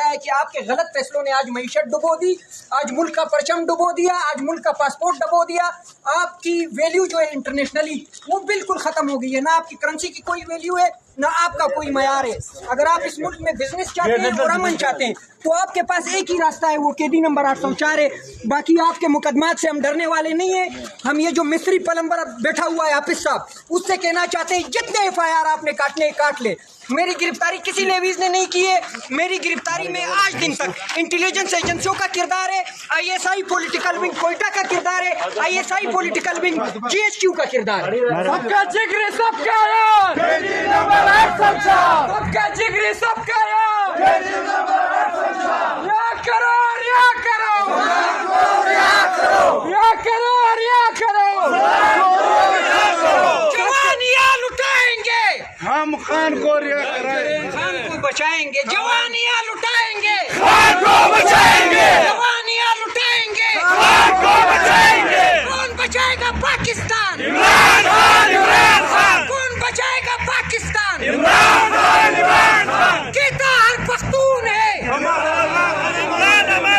ہے کہ آپ کے غلط فیصلوں نے آج معیشت ڈبو دی، آج ملک کا پرچم ڈبو دیا، آج ملک کا پاسپورٹ ڈبو دیا. آپ کی ویلیو جو ہے انٹرنیشنلی وہ بالکل ختم ہو گئی ہے. نہ آپ کی کرنسی کی کوئی ویلیو ہے، نہ آپ کا کوئی معیار ہے. اگر آپ اس ملک میں بزنس چاہتے ہیں اور امن چاہتے ہیں تو آپ کے پاس ایک ہی راستہ ہے، وہ قیدی نمبر 804 ہے. باقی آپ کے مقدمات سے ہم ڈرنے والے نہیں ہیں. ہم یہ جو مصری پلمبر بیٹھا ہوا ہے حافظ صاحب، اس سے کہنا چاہتے ہیں جتنے FIR آپ نے کاٹنے کاٹ لے. میری گرفتاری کسی لیویز نے نہیں کی ہے. میری گرفتاری میں آج دن تک انٹیلیجنس ایجنسیوں کا کردار ہے، ISI پولیٹیکل ونگ کوئٹہ کا کردار ہے، ISI پولیٹیکل ونگ GSQ کا کردار ہے. سب کا جگری سب کا یار، سب کا جگری سب کا یار، ریا کرو ریا کرو ریا کرو ریا کرو. جوانیاں لٹائیں گے، ہم خان کو ریا کرائیں، خان کو بچائیں گے. جوانیاں لٹائیں گے، خان کو بچائیں گے، جوانیاں لٹائیں گے. خان کو بچائیں گے. کون بچائے گا پاکستان؟ عمران خان، عمران خان، کون بچائے گا پاکستان؟ عمران خان، عمران خان. کہتا ہر پختون ہے،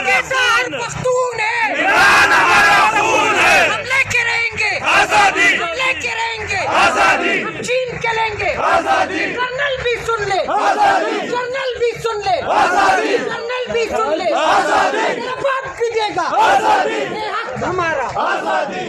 کہتا ہر پختون ہے. عمران ہمارا خون ہے. ہم لے کے رہیں گے آزادی، ہم لے کے رہیں گے آزادی، ہم چھین کے لیں گے. آزادی، جرنل بھی سن لے، آزادی، جرنل بھی سن لے، آزادی، جرنل بھی سن لے. آزادی، میرا باپ بھی دے گا، آزادی، یہ حق ہمارا. آزادی.